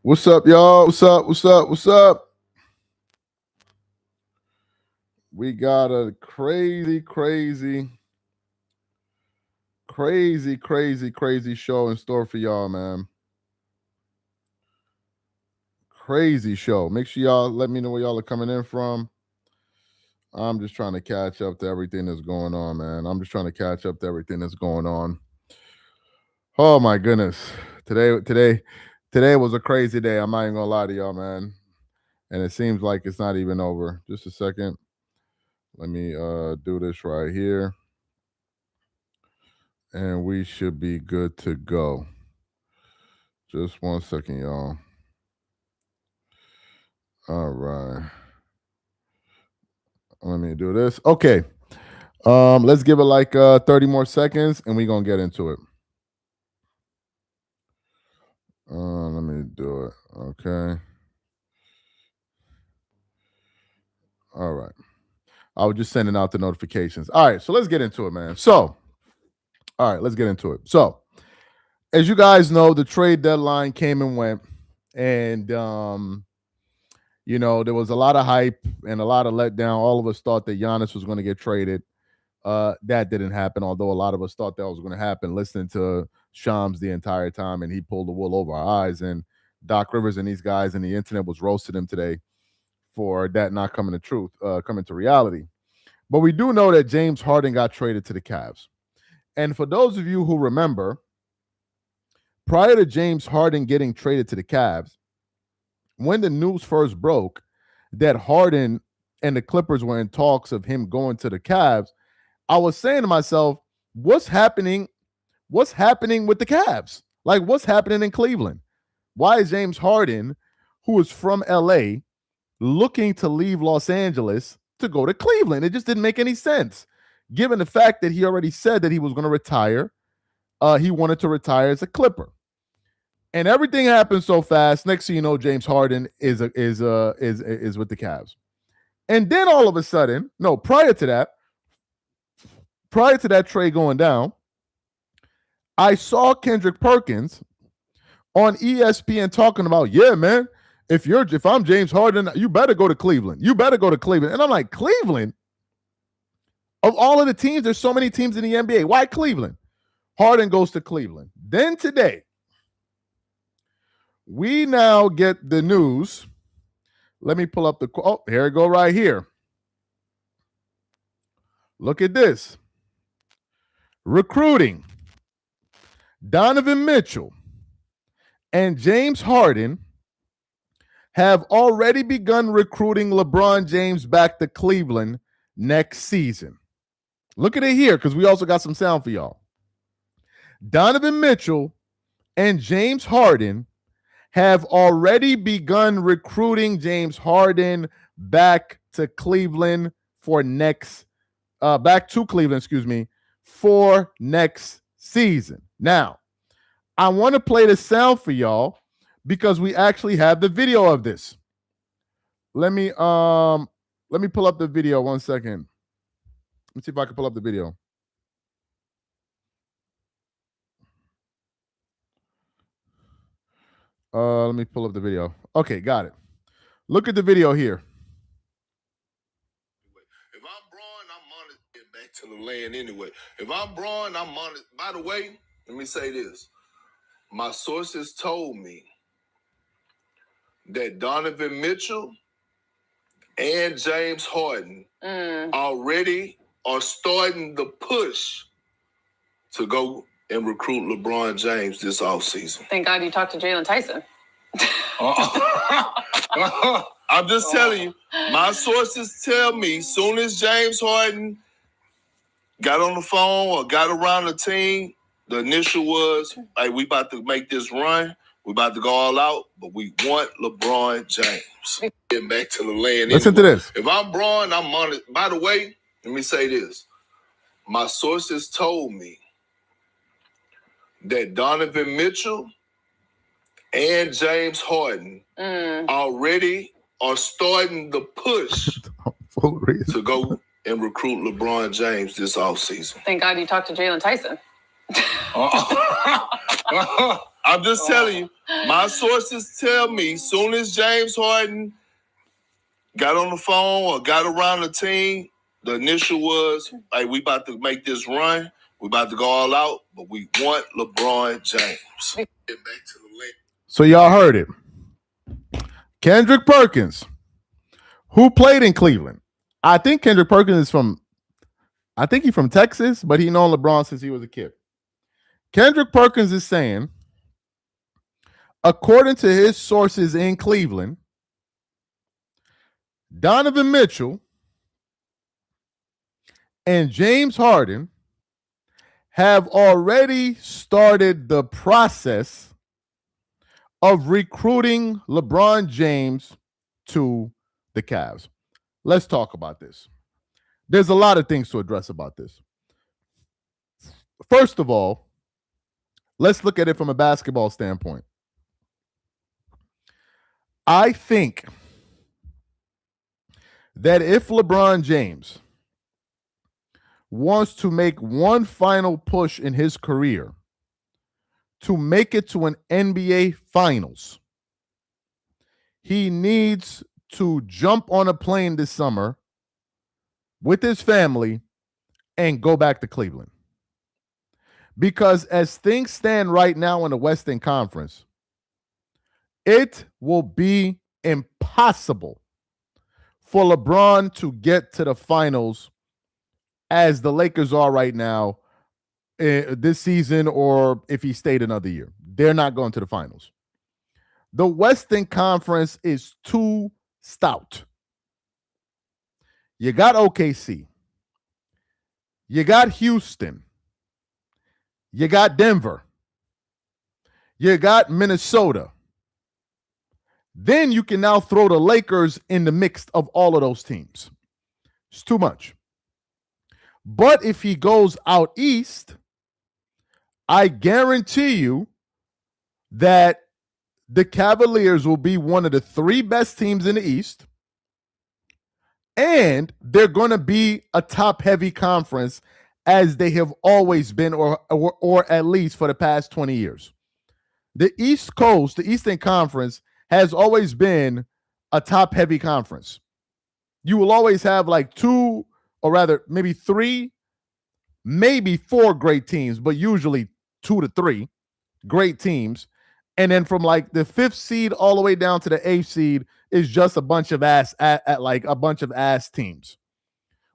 What's up, y'all? What's up? What's up? What's up? We got a crazy show in store for y'all, man. Crazy show. Make sure y'all let me know where y'all are coming in from. I'm just trying to catch up to everything that's going on, man. Oh my goodness. Today was a crazy day. I'm not even gonna lie to y'all, man. And it seems like it's not even over. Just a second. Let me do this right here. And we should be good to go. Just 1 second, y'all. All right. Let me do this. Okay. Let's give it like 30 more seconds and we're gonna get into it. Let me do it. Okay. All right. I was just sending out the notifications. All right, so let's get into it, man. So, all right, let's get into it. So, as you guys know, the trade deadline came and went, and there was a lot of hype and a lot of letdown. All of us thought that Giannis was going to get traded. That didn't happen, although a lot of us thought that was going to happen. Listening to Shams the entire time, and he pulled the wool over our eyes. And Doc Rivers and these guys and the internet was roasting him today for that not coming to reality. But we do know that James Harden got traded to the Cavs. And for those of you who remember, prior to James Harden getting traded to the Cavs, when the news first broke that Harden and the Clippers were in talks of him going to the Cavs, I was saying to myself, what's happening? What's happening with the Cavs? Like, what's happening in Cleveland? Why is James Harden, who is from LA, looking to leave Los Angeles to go to Cleveland? It just didn't make any sense, given the fact that he already said that he was going to retire. He wanted to retire as a Clipper. And everything happened so fast. Next thing you know, James Harden is with the Cavs. And then all of a sudden, prior to that trade going down, I saw Kendrick Perkins on ESPN talking about, yeah, man, if I'm James Harden, you better go to Cleveland. And I'm like, Cleveland? Of all of the teams, there's so many teams in the NBA. Why Cleveland? Harden goes to Cleveland. Then today, we now get the news. Let me pull up here it go right here. Look at this. Recruiting. Donovan Mitchell and James Harden have already begun recruiting LeBron James back to Cleveland next season. Look at it here, because we also got some sound for y'all. Donovan Mitchell and James Harden have already begun recruiting James Harden back to Cleveland for next season. Now, I want to play the sound for y'all because we actually have the video of this. Let me pull up the video 1 second. Let me see if I can pull up the video. Let me pull up the video. Okay, got it. Look at the video here. If I'm Braun, I'm on it. Get back to the land anyway. If I'm Braun, I'm on it. By the way, let me say this. My sources told me that Donovan Mitchell and James Harden already are starting the push to go and recruit LeBron James this offseason. Thank God you talked to Jalen Tyson. I'm just telling you, my sources tell me soon as James Harden got on the phone or got around the team, the initial was, hey, we about to make this run. We about to go all out, but we want LeBron James. Getting back to the land. Listen to this. If I'm Braun, I'm on it. By the way, let me say this. My sources told me that Donovan Mitchell and James Harden already are starting the push to go and recruit LeBron James this offseason. Thank God you talked to Jalen Tyson. I'm I'm just telling you, my sources tell me soon as James Harden got on the phone or got around the team, the initial was, hey, we about to make this run. We about to go all out, but we want LeBron James. Get back to the link. So y'all heard it. Kendrick Perkins, who played in Cleveland. I think Kendrick Perkins is from Texas, but he known LeBron since he was a kid. Kendrick Perkins is saying, according to his sources in Cleveland, Donovan Mitchell and James Harden have already started the process of recruiting LeBron James to the Cavs. Let's talk about this. There's a lot of things to address about this. First of all, let's look at it from a basketball standpoint. I think that if LeBron James wants to make one final push in his career to make it to an NBA Finals, he needs to jump on a plane this summer with his family and go back to Cleveland. Because as things stand right now in the Western Conference, it will be impossible for LeBron to get to the finals as the Lakers are right now this season, or if he stayed another year. They're not going to the finals. The Western Conference is too stout. You got OKC. You got Houston. You got Denver. You got Minnesota. Then you can now throw the Lakers in the mix of all of those teams. It's too much. But if he goes out east, I guarantee you that the Cavaliers will be one of the three best teams in the East, and they're going to be a top-heavy conference as they have always been, or at least for the past 20 years. The East Coast, the Eastern Conference, has always been a top-heavy conference. You will always have like two, or rather maybe three, maybe four great teams, but usually 2 to 3 great teams. And then from like the 5th seed all the way down to the 8th seed is just a bunch of ass teams.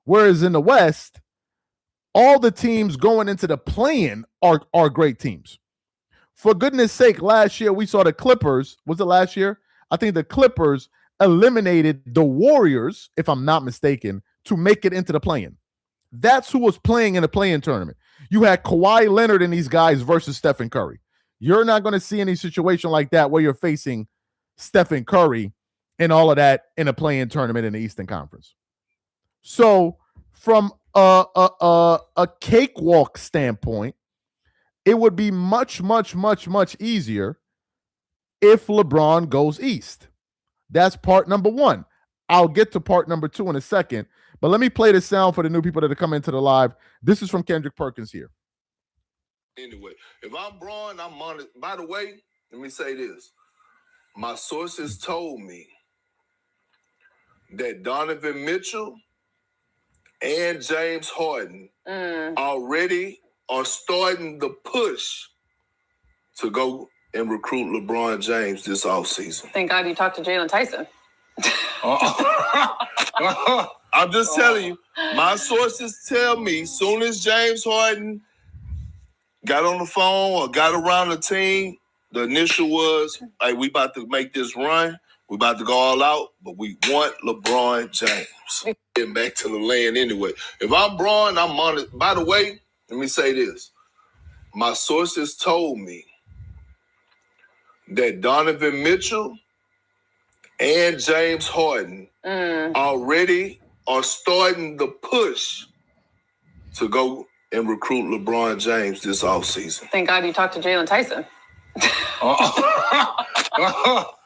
Whereas in the West, all the teams going into the play-in are great teams. For goodness sake, last year we saw the Clippers. Was it last year? I think the Clippers eliminated the Warriors, if I'm not mistaken, to make it into the play-in. That's who was playing in the play-in tournament. You had Kawhi Leonard and these guys versus Stephen Curry. You're not going to see any situation like that where you're facing Stephen Curry and all of that in a play-in tournament in the Eastern Conference. So from a cakewalk standpoint, it would be much, much, much, much easier if LeBron goes east. That's part number one. I'll get to part number 2 in a second, but let me play the sound for the new people that are coming into the live. This is from Kendrick Perkins here. Anyway, if I'm Braun, I'm on it. By the way, let me say this. My sources told me that Donovan Mitchell and James Harden already are starting the push to go and recruit LeBron James this offseason. Thank God you talked to Jalen Tyson. I'm just telling you, my sources tell me soon as James Harden got on the phone or got around the team, the initial was, hey, we about to make this run. We about to go all out, but we want LeBron James. Getting back to the land anyway. If I'm Braun, I'm on it. By the way, let me say this. My sources told me that Donovan Mitchell and James Harden already are starting the push to go and recruit LeBron James this offseason. Thank God you talked to Jalen Tyson.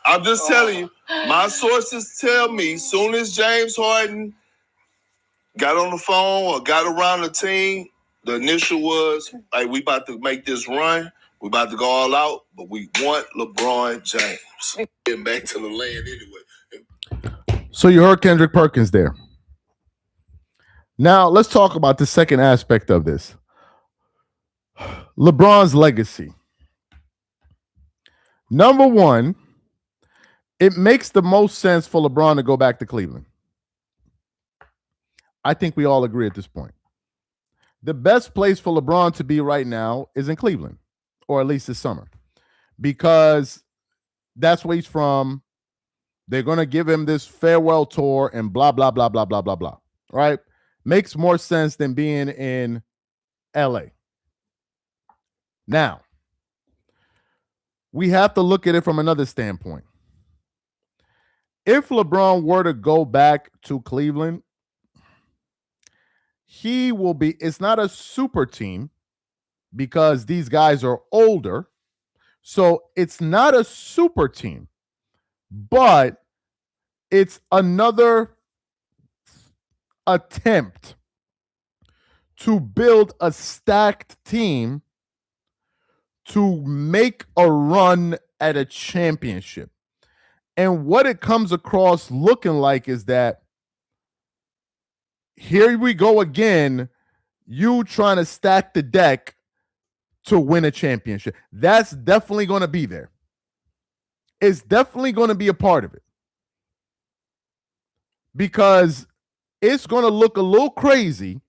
I'm just telling you, my sources tell me soon as James Harden got on the phone or got around the team, the initial was, hey, we about to make this run. We about to go all out, but we want LeBron James. Getting back to the land anyway. So you heard Kendrick Perkins there. Now let's talk about the second aspect of this. LeBron's legacy. Number one, it makes the most sense for LeBron to go back to Cleveland. I think we all agree at this point. The best place for LeBron to be right now is in Cleveland, or at least this summer, because that's where he's from. They're going to give him this farewell tour and blah, blah, blah, blah, blah, blah, blah, right? Makes more sense than being in LA. Now, we have to look at it from another standpoint. If LeBron were to go back to Cleveland, he will be, it's not a super team because these guys are older. So it's not a super team, but it's another attempt to build a stacked team to make a run at a championship. And what it comes across looking like is that here we go again, you trying to stack the deck to win a championship. That's definitely going to be there. It's definitely going to be a part of it. Because it's going to look a little crazy,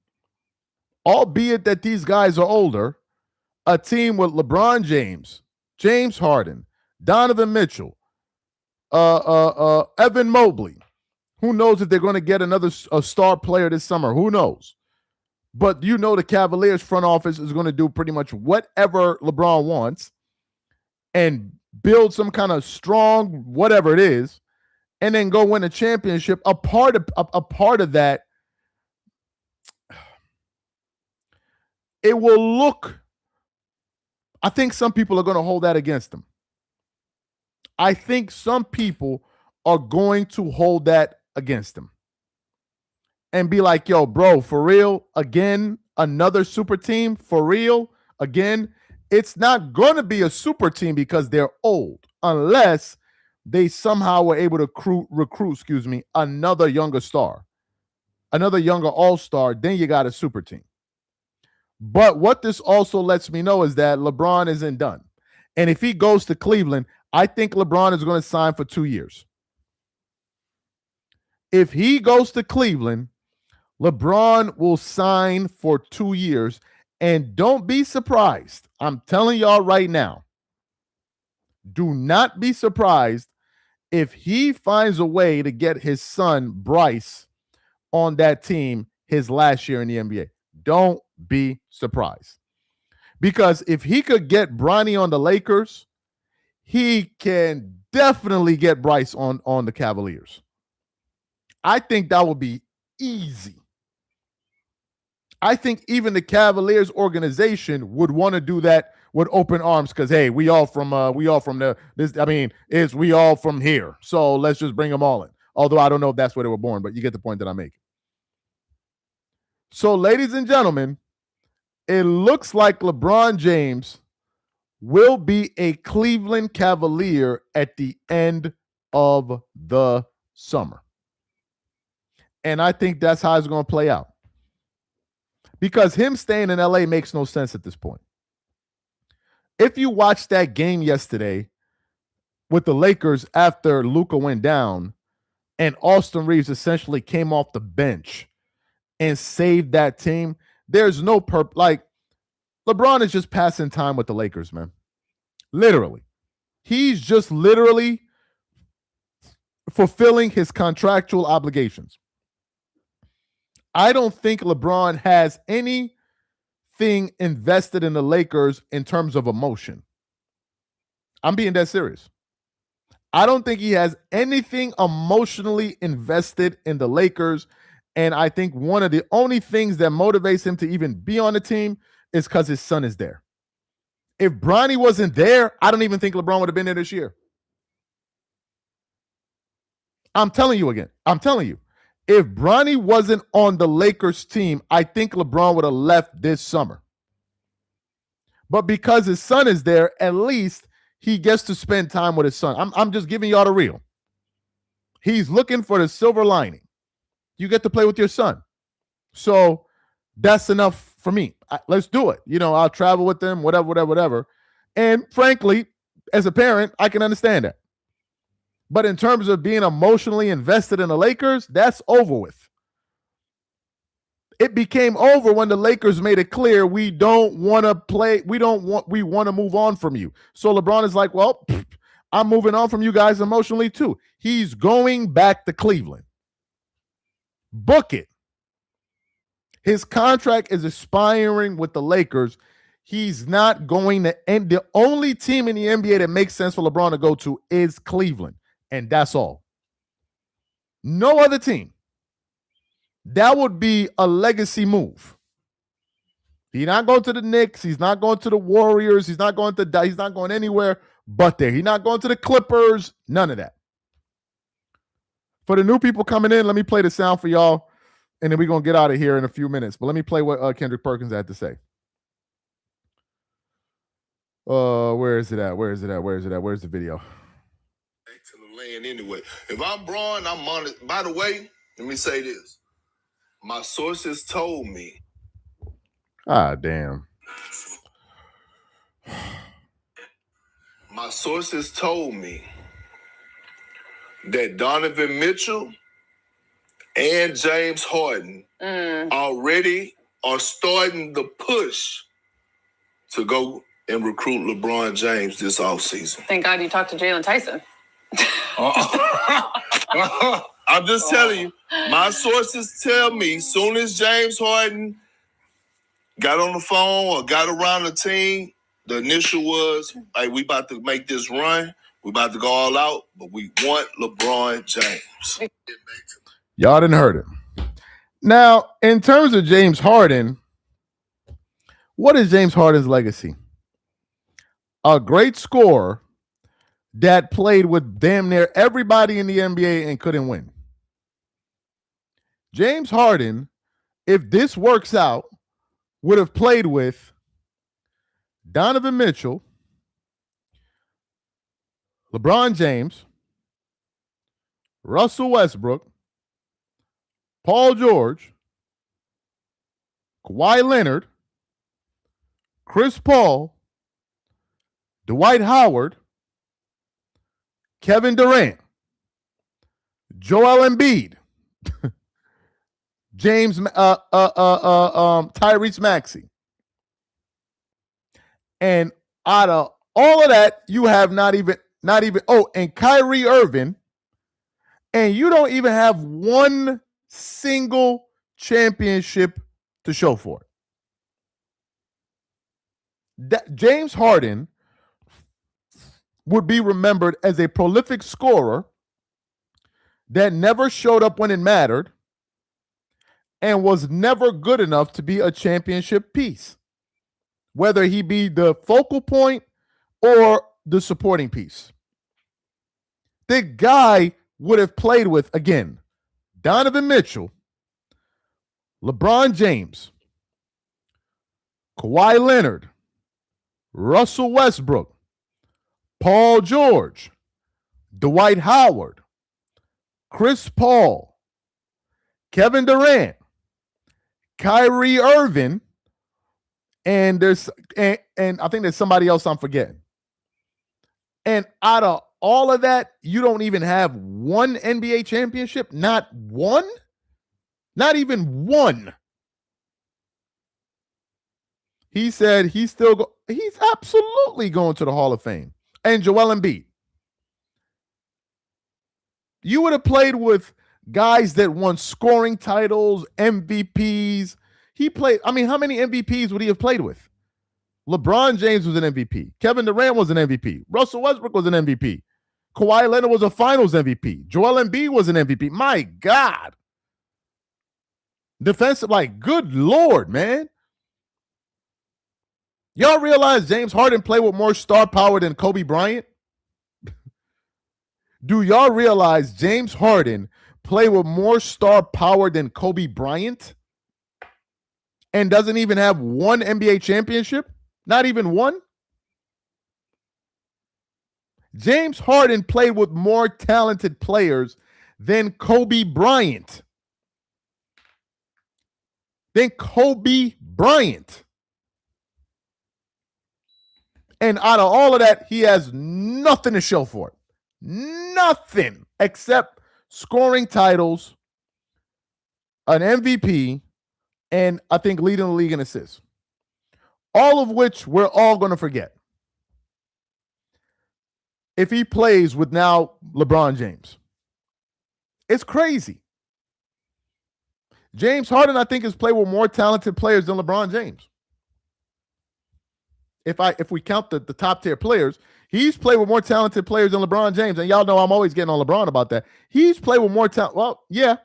albeit that these guys are older, a team with LeBron James, James Harden, Donovan Mitchell, Evan Mobley. Who knows if they're going to get another star player this summer? Who knows? But you know the Cavaliers front office is going to do pretty much whatever LeBron wants and build some kind of strong whatever it is, and then go win a championship. A part of that, it will look. I think some people are going to hold that against them. I think some people are going to hold that against him and be like, yo, bro, for real, again, another super team, for real, again. It's not going to be a super team because they're old, unless they somehow were able to recruit, another younger star, another younger all-star. Then you got a super team. But what this also lets me know is that LeBron isn't done. And if he goes to Cleveland, I think LeBron is going to sign for 2 years. If he goes to Cleveland, LeBron will sign for 2 years. And don't be surprised. I'm telling y'all right now, do not be surprised if he finds a way to get his son, Bryce, on that team his last year in the NBA. Don't be surprised. Because if he could get Bronny on the Lakers, he can definitely get Bryce on the Cavaliers. I think that would be easy. I think even the Cavaliers organization would want to do that with open arms because, hey, we all from here. So let's just bring them all in. Although I don't know if that's where they were born, but you get the point that I'm making. So, ladies and gentlemen, it looks like LeBron James will be a Cleveland Cavalier at the end of the summer. And I think that's how it's going to play out. Because him staying in LA makes no sense at this point. If you watched that game yesterday with the Lakers after Luka went down and Austin Reeves essentially came off the bench and saved that team, there's no LeBron is just passing time with the Lakers, man. Literally. He's just literally fulfilling his contractual obligations. I don't think LeBron has anything invested in the Lakers in terms of emotion. I'm being dead serious. I don't think he has anything emotionally invested in the Lakers. And I think one of the only things that motivates him to even be on the team is because his son is there. If Bronny wasn't there, I don't even think LeBron would have been there this year. I'm telling you again. I'm telling you. If Bronny wasn't on the Lakers team, I think LeBron would have left this summer. But because his son is there, at least he gets to spend time with his son. I'm just giving y'all the real. He's looking for the silver lining. You get to play with your son. So that's enough for me. Let's do it. I'll travel with them, whatever. And frankly, as a parent, I can understand that. But in terms of being emotionally invested in the Lakers, that's over with. It became over when the Lakers made it clear we don't want to play. We want to move on from you. So LeBron is like, well, I'm moving on from you guys emotionally too. He's going back to Cleveland. Book it. His contract is expiring with the Lakers. He's not going to end. The only team in the NBA that makes sense for LeBron to go to is Cleveland. And that's all. No other team. That would be a legacy move. He's not going to the Knicks. He's not going to the Warriors. He's not going anywhere but there. He's not going to the Clippers. None of that. For the new people coming in, let me play the sound for y'all, and then we're going to get out of here in a few minutes. But let me play what Kendrick Perkins had to say. Where is it at? Where's the video? Back to the land anyway. If I'm Braun, I'm on it. By the way, let me say this. My sources told me. Ah, damn. My sources told me that Donovan Mitchell and James Harden already are starting the push to go and recruit LeBron James this offseason. Thank God you talked to Jalen Tyson. I'm just telling you, my sources tell me soon as James Harden got on the phone or got around the team, the initial was, hey, we about to make this run. We about to go all out, but we want LeBron James. Y'all didn't heard it. Now, in terms of James Harden, what is James Harden's legacy? A great scorer that played with damn near everybody in the NBA and couldn't win. James Harden, if this works out, would have played with Donovan Mitchell, LeBron James, Russell Westbrook, Paul George, Kawhi Leonard, Chris Paul, Dwight Howard, Kevin Durant, Joel Embiid, Tyrese Maxey. And out of all of that, you have not even, and Kyrie Irving, and you don't even have one single championship to show for it. That James Harden would be remembered as a prolific scorer that never showed up when it mattered and was never good enough to be a championship piece, whether he be the focal point or the supporting piece. The guy would have played with, again, Donovan Mitchell, LeBron James, Kawhi Leonard, Russell Westbrook, Paul George, Dwight Howard, Chris Paul, Kevin Durant, Kyrie Irving, and I think there's somebody else I'm forgetting. And out of all of that, you don't even have one NBA championship? Not one? Not even one. He said he's absolutely going to the Hall of Fame. And Joel Embiid. You would have played with guys that won scoring titles, MVPs. How many MVPs would he have played with? LeBron James was an MVP. Kevin Durant was an MVP. Russell Westbrook was an MVP. Kawhi Leonard was a finals MVP. Joel Embiid was an MVP. My God. Defensive, good Lord, man. Y'all realize James Harden played with more star power than Kobe Bryant? Do y'all realize James Harden played with more star power than Kobe Bryant and doesn't even have one NBA championship? Not even one. James Harden played with more talented players than Kobe Bryant. And out of all of that, he has nothing to show for it. Nothing except scoring titles, an MVP, and I think leading the league in assists. All of which we're all going to forget if he plays with now LeBron James. It's crazy. James Harden, I think, has played with more talented players than LeBron James. If we count the top tier players, he's played with more talented players than LeBron James. And y'all know I'm always getting on LeBron about that. He's played with more talent. Well, yeah,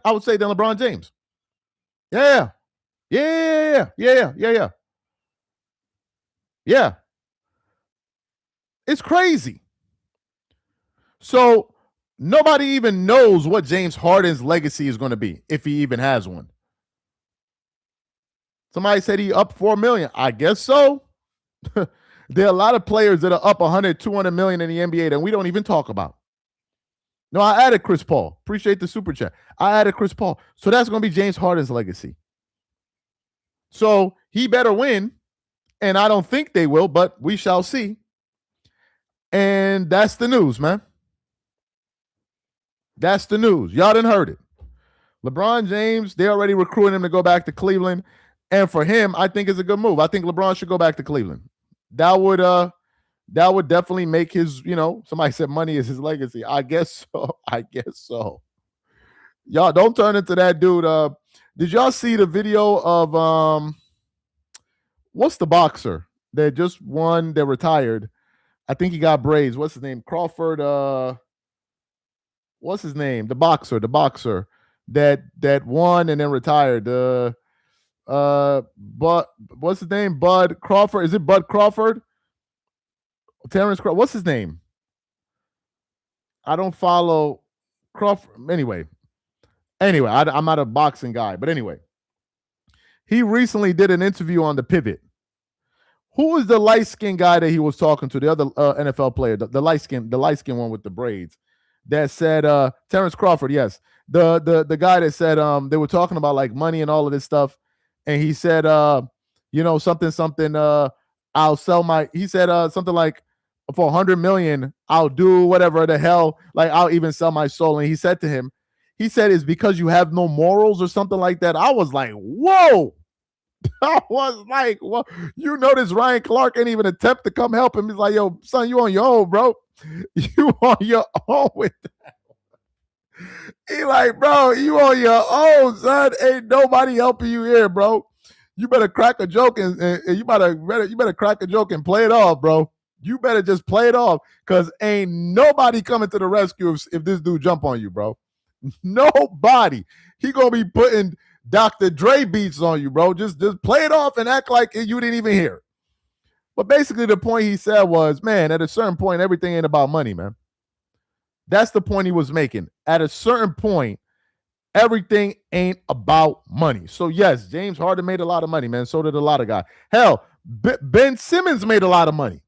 I would say than LeBron James. Yeah. It's crazy. So nobody even knows what James Harden's legacy is going to be, if he even has one. Somebody said he up $4 million. I guess so. There are a lot of players that are up 100, 200 million in the NBA that we don't even talk about. No, I added Chris Paul. Appreciate the super chat. I added Chris Paul. So that's going to be James Harden's legacy. So he better win. And I don't think they will, but we shall see. And that's the news, man. That's the news. Y'all done heard it. LeBron James, they're already recruiting him to go back to Cleveland. And for him, I think it's a good move. I think LeBron should go back to Cleveland. That would definitely make his, somebody said money is his legacy. I guess so. Y'all don't turn into that dude. Did y'all see the video of what's the boxer that just won, that retired? I think he got braids. What's his name? Crawford. What's his name? The boxer that won and then retired. But what's his name? Bud Crawford. Is it Bud Crawford? Terrence Crawford. What's his name? I don't follow Crawford. Anyway, I'm not a boxing guy, but anyway, he recently did an interview on The Pivot. Who was the light-skinned guy that he was talking to? The other NFL player, the light-skinned one with the braids, that said Terrence Crawford. Yes, the guy that said they were talking about like money and all of this stuff, and he said something. I'll sell my. He said something like, for 100 million, I'll do whatever the hell. Like, I'll even sell my soul. And he said to him, it's because you have no morals or something like that. I was like, whoa. I was like, well, this Ryan Clark ain't even attempt to come help him. He's like, yo, son, you on your own, bro. You on your own with that. He like, bro, you on your own, son. Ain't nobody helping you here, bro. You better crack a joke and you better crack a joke and play it off, bro. You better just play it off, because ain't nobody coming to the rescue if this dude jump on you, bro. Nobody. He gonna be putting Dr. Dre beats on you, bro. Just play it off and act like you didn't even hear it. But basically the point he said was, man, at a certain point, everything ain't about money, man. That's the point he was making. At a certain point, everything ain't about money. So yes, James Harden made a lot of money, man. So did a lot of guys. Hell, Ben Simmons made a lot of money.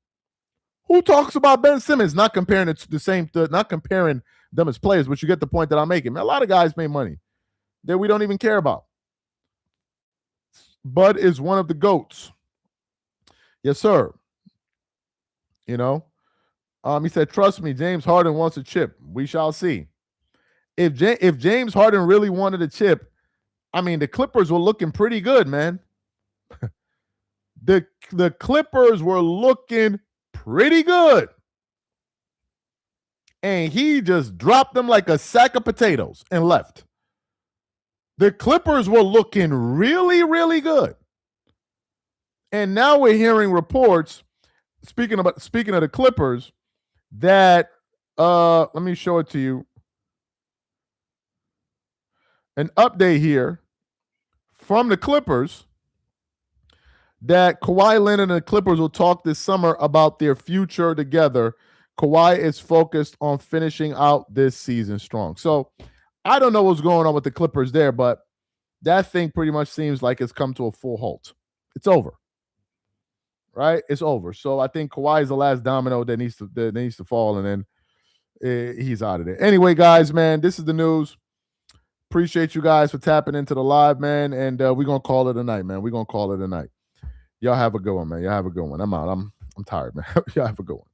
Who talks about Ben Simmons? Not comparing it to not comparing them as players, but you get the point that I'm making. Man, a lot of guys made money that we don't even care about. Bud is one of the GOATs. Yes, sir. He said, trust me, James Harden wants a chip. We shall see. If James Harden really wanted a chip, I mean, the Clippers were looking pretty good, man. The Clippers were looking pretty good. And he just dropped them like a sack of potatoes and left. The Clippers were looking really, really good. And now we're hearing reports, speaking of the Clippers, that let me show it to you. An update here from the Clippers that Kawhi Leonard and the Clippers will talk this summer about their future together. Kawhi is focused on finishing out this season strong. So I don't know what's going on with the Clippers there, but that thing pretty much seems like it's come to a full halt. It's over. right? It's over. So I think Kawhi is the last domino that needs to fall, and then he's out of there. Anyway, guys, man, this is the news. Appreciate you guys for tapping into the live, man, and we're gonna call it a night, man. We're gonna call it a night. Y'all have a good one, man. Y'all have a good one. I'm out. I'm tired, man. Y'all have a good one.